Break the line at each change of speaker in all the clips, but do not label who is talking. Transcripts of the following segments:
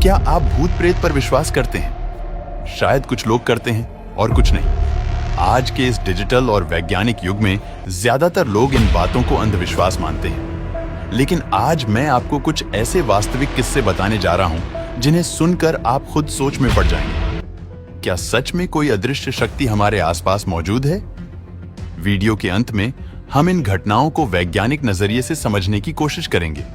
क्या आप भूत प्रेत पर विश्वास करते हैं? शायद कुछ लोग करते हैं और कुछ नहीं। आज के इस डिजिटल और वैज्ञानिक युग में ज्यादातर लोग इन बातों को अंधविश्वास मानते हैं। लेकिन आज मैं आपको कुछ ऐसे वास्तविक किस्से बताने जा रहा हूं जिन्हें सुनकर आप खुद सोच में पड़ जाएंगे। क्या सच में कोई अदृश्य शक्ति हमारे आसपास मौजूद है? वीडियो के अंत में हम इन घटनाओं को वैज्ञानिक नजरिए से समझने की कोशिश करेंगे।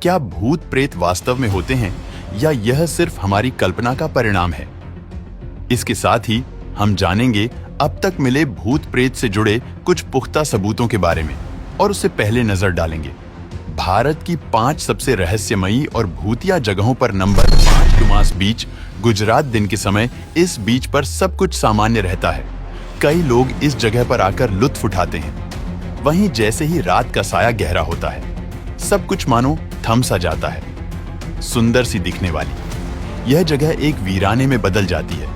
क्या भूत प्रेत वास्तव में होते हैं या यह सिर्फ हमारी कल्पना का परिणाम है? इसके साथ ही हम जानेंगे अब तक मिले भूत प्रेत से जुड़े कुछ पुख्ता सबूतों के बारे में और उससे पहले नजर डालेंगे भारत की 5 सबसे रहस्यमयी और भूतिया जगहों पर नंबर 5 डुमास बीच, गुजरात। दिन के समय इस बीच पर सब कुछ सामान्य रहता है। कई लोग इस जगह पर आकर लुत्फ उठाते हैं। वहीं जैसे ही रात का साया गहरा होता है, सब कुछ मानो थम सा जाता है। सुंदर सी दिखने वाली यह जगह एक वीराने में बदल जाती है।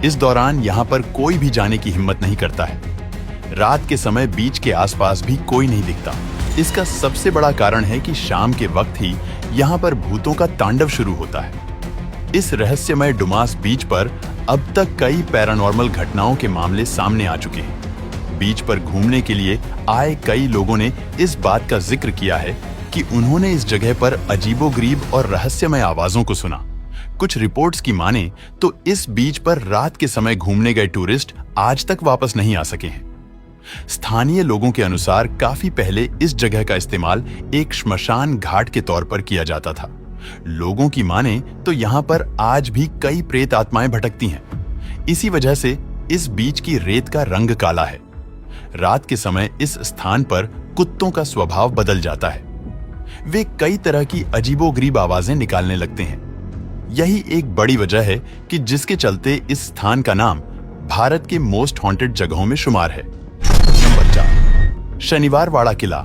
इस दौरान यहाँ पर कोई भी जाने की हिम्मत नहीं करता है। रात के समय बीच के आसपास भी कोई नहीं दिखता। इसका सबसे बड़ा कारण है कि शाम के वक्त ही यहाँ पर भूतों का तांडव शुरू होता है। इस रहस्यमय डुमास बीच पर अब तक कई पैरानॉर्मल घटनाओं के मामले सामने आ चुके हैं। बीच पर घूमने के लिए आए कई लोगों ने इस बात का जिक्र किया है कि उन्होंने इस जगह पर अजीबोगरीब और रहस्यमय आवाजों को सुना। कुछ रिपोर्ट्स की माने तो इस बीच पर रात के समय घूमने गए टूरिस्ट आज तक वापस नहीं आ सके हैं। स्थानीय लोगों के अनुसार काफी पहले इस जगह का इस्तेमाल एक श्मशान घाट के तौर पर किया जाता था। लोगों की माने तो यहाँ पर आज भी कई प्रेत आत्माएं भटकती हैं। इसी वजह से इस बीच की रेत का रंग काला है। रात के समय इस स्थान पर कुत्तों का स्वभाव बदल जाता है। वे कई तरह की अजीबोगरीब आवाजें निकालने लगते हैं। यही एक बड़ी वजह है कि जिसके चलते इस स्थान का नाम भारत के मोस्ट हॉन्टेड जगहों में शुमार है। नंबर 4, शनिवार वाड़ा किला,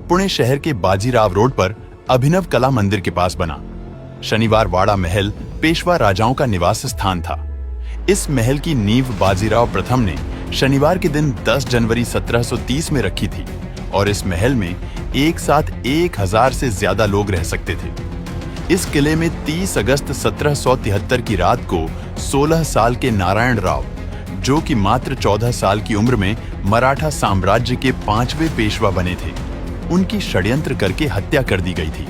पुणे शहर के बाजीराव रोड पर अभिनव कला मंदिर के पास बना। शनिवार वाड़ा महल पेशवा राजाओं का निवास स्थान था। इस महल की नींव बाजीराव प्रथम ने शनिवार के दिन 10 जनवरी 1730 में रखी थी और इस महल में एक साथ 1000 से ज्यादा लोग रह सकते थे। इस किले में 30 अगस्त 1773 की रात को 16 साल के नारायण राव, जो कि मात्र 14 साल की उम्र में मराठा साम्राज्य के 5वें पेशवा बने थे, उनकी षड्यंत्र करके हत्या कर दी गई थी।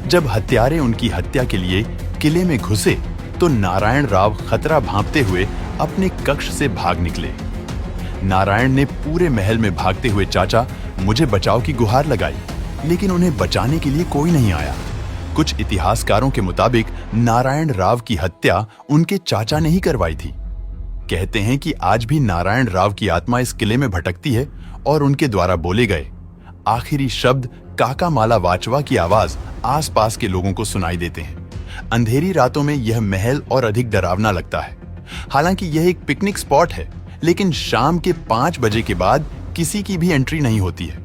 जब हत्यारे उनकी हत्या के लिए किले में घुसे तो नारायण राव खतरा भांपते हुए अपने कक्ष से भाग निकले। नारायण ने पूरे महल में भागते हुए चाचा मुझे बचाओ की गुहार लगाई, लेकिन उन्हें बचाने के लिए कोई नहीं आया। कुछ इतिहासकारों के मुताबिक नारायण राव की हत्या उनके चाचा ने ही करवाई थी। कहते हैं कि आज भी नारायण राव की आत्मा इस किले में भटकती है और उनके द्वारा बोले गए आखिरी शब्द काका माला वाचवा की आवाज आसपास के लोगों को सुनाई देते हैं। अंधेरी रातों में यह महल और अधिक डरावना लगता है। हालांकि यह एक पिकनिक स्पॉट है, लेकिन शाम के 5 बजे के बाद किसी की भी एंट्री नहीं होती है।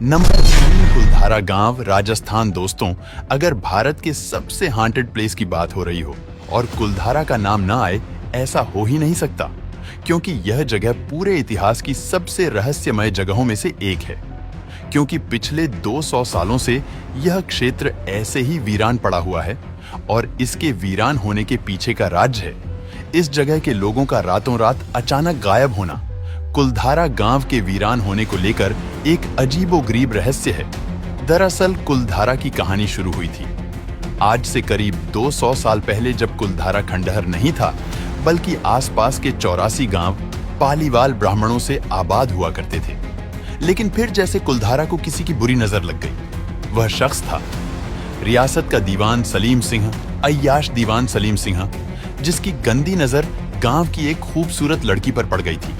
नंबर 3, कुलधारा गांव, राजस्थान। दोस्तों, अगर भारत के सबसे हॉन्टेड प्लेस की बात हो रही हो और कुलधारा का नाम ना आए, ऐसा हो ही नहीं सकता, क्योंकि यह जगह पूरे इतिहास की सबसे रहस्यमय जगहों में से एक है। क्योंकि पिछले 200 सालों से यह क्षेत्र ऐसे ही वीरान पड़ा हुआ है और इसके वीरान होने के पीछे का राज है इस जगह के लोगों का रातों रात अचानक गायब होना। कुलधारा गांव के वीरान होने को लेकर एक अजीबोगरीब रहस्य है। दरअसल कुलधारा की कहानी शुरू हुई थी आज से करीब 200 साल पहले, जब कुलधारा खंडहर नहीं था, बल्कि आसपास के 84 गांव पालीवाल ब्राह्मणों से आबाद हुआ करते थे। लेकिन फिर जैसे कुलधारा को किसी की बुरी नजर लग गई। वह शख्स था रियासत का दीवान सलीम सिंह, अय्याश दीवान सलीम सिंह, जिसकी गंदी नजर गांव की एक खूबसूरत लड़की पर पड़ गई थी।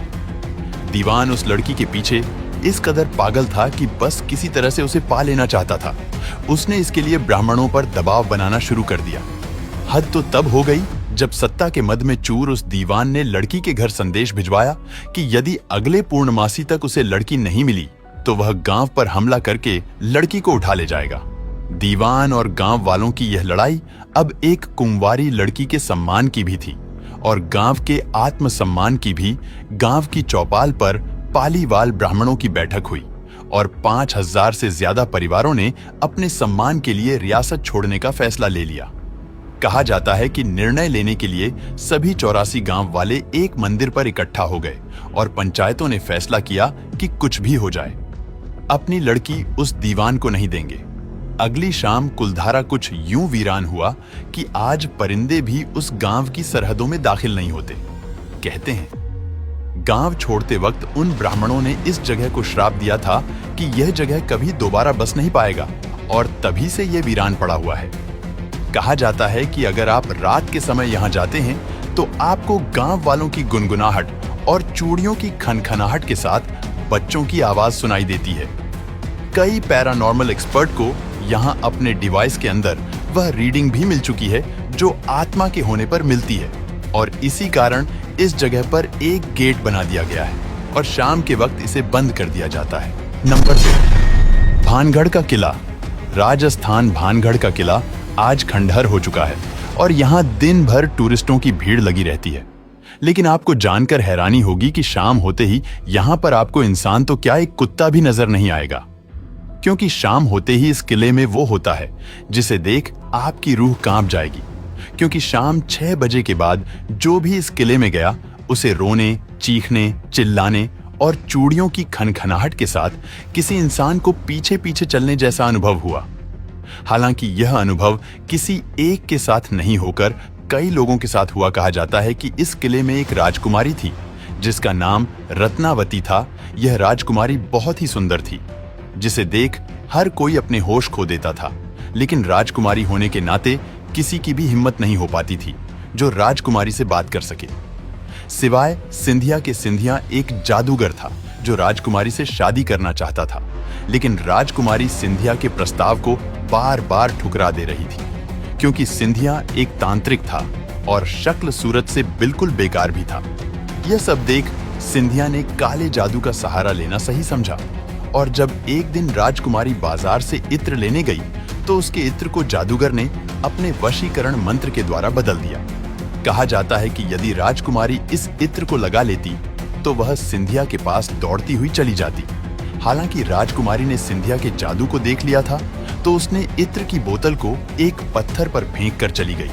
दीवान उस लड़की के पीछे इस कदर पागल था कि बस किसी तरह से उसे पा लेना चाहता था। उसने इसके लिए ब्राह्मणों पर दबाव बनाना शुरू कर दिया। हद तो तब हो गई जब सत्ता के मद में चूर उस दीवान ने लड़की के घर संदेश भिजवाया कि यदि अगले पूर्णमासी तक उसे लड़की नहीं मिली तो वह गांव पर हमला करके लड़की को उठा ले जाएगा। दीवान और गांव वालों की यह लड़ाई अब एक कुंवारी लड़की के सम्मान की भी थी और गांव के आत्मसम्मान की भी। गांव की चौपाल पर पालीवाल ब्राह्मणों की बैठक हुई और 5000 से ज्यादा परिवारों ने अपने सम्मान के लिए रियासत छोड़ने का फैसला ले लिया। कहा जाता है कि निर्णय लेने के लिए सभी 84 गांव वाले एक मंदिर पर इकट्ठा हो गए और पंचायतों ने फैसला किया कि कुछ भी हो जाए, अपनी लड़की उस दीवान को नहीं देंगे। अगली शाम कुलधारा कुछ यूं वीरान हुआ कि आज परिंदे भी उस गांव की सरहदों में दाखिल नहीं होते। कहते हैं गांव छोड़ते वक्त उन ब्राह्मणों ने इस जगह को श्राप दिया था कि यह जगह कभी दोबारा बस नहीं पाएगा और तभी से यह वीरान पड़ा हुआ है। कहा जाता है कि अगर आप रात के समय यहां जाते हैं तो आपको गांव वालों की गुनगुनाहट और चूड़ियों की खनखनाहट के साथ बच्चों की आवाज सुनाई देती है। कई पैरानॉर्मल एक्सपर्ट को यहां अपने डिवाइस के अंदर वह रीडिंग भी मिल चुकी है जो आत्मा के होने पर मिलती है और इसी कारण इस जगह पर एक गेट बना दिया गया है और शाम के वक्त इसे बंद कर दिया जाता है। नंबर 2, भानगढ़ का किला। राजस्थान भानगढ़ का किला आज खंडहर हो चुका है और यहाँ दिन भर टूरिस्टों की भीड़ लगी रहती है। लेकिन आपको जानकर हैरानी होगी कि शाम होते ही यहाँ पर आपको इंसान तो क्या एक कुत्ता भी नजर नहीं आएगा, क्योंकि शाम होते ही इस किले में वो होता है जिसे देख आपकी रूह कांप जाएगी। क्योंकि शाम 6 बजे के बाद जो भी इस किले में गया उसे रोने, चीखने, चिल्लाने और चूड़ियों की खनखनाहट के साथ किसी इंसान को पीछे पीछे चलने जैसा अनुभव हुआ। हालांकि यह अनुभव किसी एक के साथ नहीं होकर कई लोगों के साथ हुआ। कहा जाता है कि इस किले में एक राजकुमारी थी जिसका नाम रत्नावती था। यह राजकुमारी बहुत ही सुंदर थी जिसे देख हर कोई अपने होश खो देता था, लेकिन राजकुमारी होने के नाते किसी की भी हिम्मत नहीं हो पाती थी जो राजकुमारी से बात कर सके। सिवाय सिंधिया के सिंधिया एक जादूगर था जो राजकुमारी से शादी करना चाहता था, लेकिन राजकुमारी सिंधिया के प्रस्ताव को बार बार ठुकरा दे रही थी क्योंकि सिंधिया एक तांत्रिक था और शक्ल सूरत से बिल्कुल बेकार भी था। यह सब देख सिंधिया ने काले जादू का सहारा लेना सही समझा और जब एक दिन राजकुमारी बाजार से इत्र लेने गई तो उसके इत्र को जादूगर ने अपने वशीकरण मंत्र के द्वारा बदल दिया। कहा जाता है कि यदि राजकुमारी इस इत्र को लगा लेती तो वह सिंधिया के पास दौड़ती हुई चली जाती। हालांकि राजकुमारी ने सिंधिया के जादू को देख लिया था तो उसने इत्र की बोतल को एक पत्थर पर फेंक कर चली गई,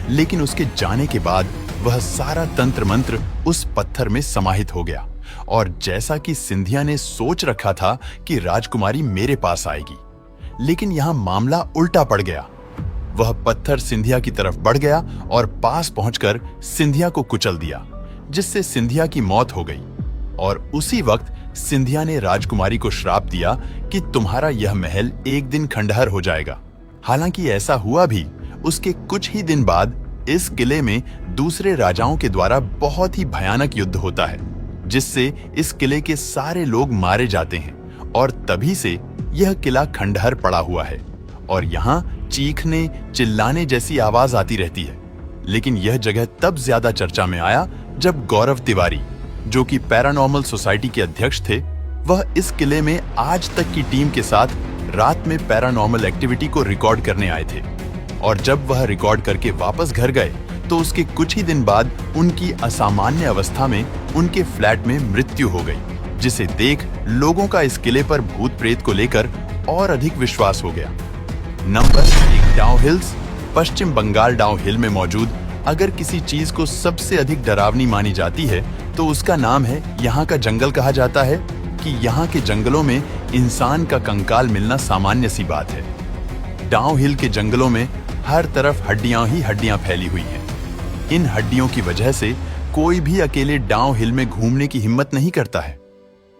लेकिन उसके जाने के बाद वह सारा तंत्र मंत्र उस पत्थर में समाहित हो गया और जैसा कि सिंधिया ने सोच रखा था कि राजकुमारी मेरे पास आएगी, लेकिन यहाँ मामला उल्टा पड़ गया। वह पत्थर सिंधिया की तरफ बढ़ गया और पास पहुंचकर सिंधिया को कुचल दिया, जिससे सिंधिया की मौत हो गई। और उसी वक्त सिंधिया ने राजकुमारी को श्राप दिया कि तुम्हारा यह महल एक दिन खंडहर हो जाएगा। हालांकि ऐसा हुआ भी। उसके कुछ ही दिन बाद इस किले में दूसरे राजाओं के द्वारा बहुत ही भयानक युद्ध होता है, जिससे इस किले के सारे लोग मारे जाते हैं और तभी से यह किला खंडहर पड़ा हुआ है और यहाँ चीखने, चिल्लाने जैसी आवाज आती रहती है। लेकिन यह जगह तब ज्यादा चर्चा में आया जब गौरव तिवारी, जो कि पैरानॉर्मल सोसाइटी के अध्यक्ष थे, वह इस किले में आज तक की टीम के साथ रात में पैरानॉर्मल एक्टिविटी को रिकॉर्ड करने आए थे और जब वह रिकॉर्ड करके वापस घर गए तो उसके कुछ ही दिन बाद उनकी असामान्य अवस्था में उनके फ्लैट में मृत्यु हो गई, जिसे देख लोगों का इस किले पर भूत प्रेत को लेकर और अधिक विश्वास हो गया। नंबर 1, डाउ हिल्स। पश्चिम बंगाल डाउ हिल में मौजूद अगर किसी चीज को सबसे अधिक डरावनी मानी जाती है तो उसका नाम है यहाँ का जंगल। कहा जाता है कि यहाँ के जंगलों में इंसान का कंकाल मिलना सामान्य सी बात है। डाउ हिल के जंगलों में हर तरफ हड्डियां ही हड्डियां फैली हुई हैं। इन हड्डियों की वजह से कोई भी अकेले डाउ हिल में घूमने की हिम्मत नहीं करता है।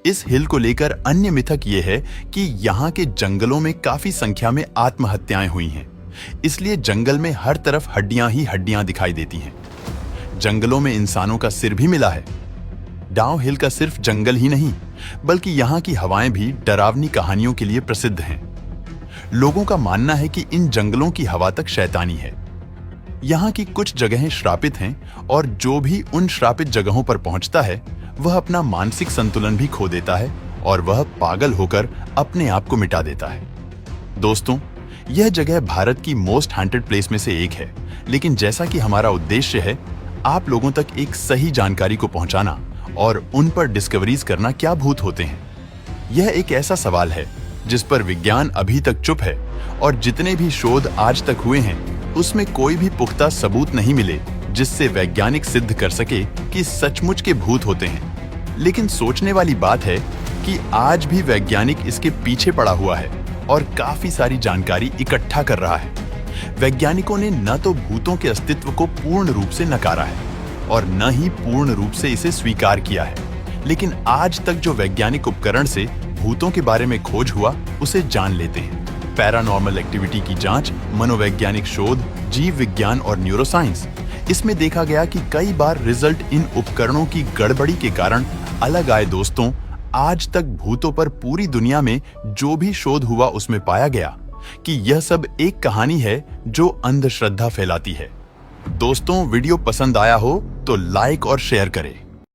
इस हिल को लेकर अन्य मिथक ये है कि यहाँ के जंगलों में काफी संख्या में आत्महत्याएं हुई हैं, इसलिए जंगल में हर तरफ हड्डियां ही हड्डियां दिखाई देती हैं। जंगलों में इंसानों का सिर भी मिला है। डाउ हिल का सिर्फ जंगल ही नहीं बल्कि यहाँ की हवाएं भी डरावनी कहानियों के लिए प्रसिद्ध हैं। लोगों का मानना है कि इन जंगलों की हवा तक शैतानी है। यहाँ की कुछ जगहें श्रापित हैं और जो भी उन श्रापित जगहों पर पहुंचता है वह अपना मानसिक संतुलन भी खो देता है और वह पागल होकर अपने आप को मिटा देता है। दोस्तों, यह जगह भारत की मोस्ट हॉन्टेड प्लेस में से एक है, लेकिन जैसा कि हमारा उद्देश्य है आप लोगों तक एक सही जानकारी को पहुंचाना और उन पर डिस्कवरीज करना, क्या भूत होते हैं। यह एक ऐसा सवाल है जिस पर विज्ञान अभी तक चुप है और जितने भी शोध आज तक हुए हैं उसमें कोई भी पुख्ता सबूत नहीं मिले जिससे वैज्ञानिक सिद्ध कर सके कि सचमुच के भूत होते हैं। लेकिन सोचने वाली बात है कि आज भी वैज्ञानिक इसके पीछे पड़ा हुआ है और काफी सारी जानकारी इकट्ठा कर रहा है। वैज्ञानिकों ने न तो भूतों के अस्तित्व को पूर्ण रूप से नकारा है और न ही पूर्ण रूप से इसे स्वीकार किया है, लेकिन आज तक जो वैज्ञानिक उपकरण से भूतों के बारे में खोज हुआ उसे जान लेते हैं। पैरानॉर्मल एक्टिविटी की जांच, मनोवैज्ञानिक शोध, जीव विज्ञान और न्यूरोसाइंस, इसमें देखा गया कि कई बार रिजल्ट इन उपकरणों की गड़बड़ी के कारण अलग आए। दोस्तों, आज तक भूतों पर पूरी दुनिया में जो भी शोध हुआ उसमें पाया गया कि यह सब एक कहानी है जो अंधश्रद्धा फैलाती है। दोस्तों, वीडियो पसंद आया हो तो लाइक और शेयर करें।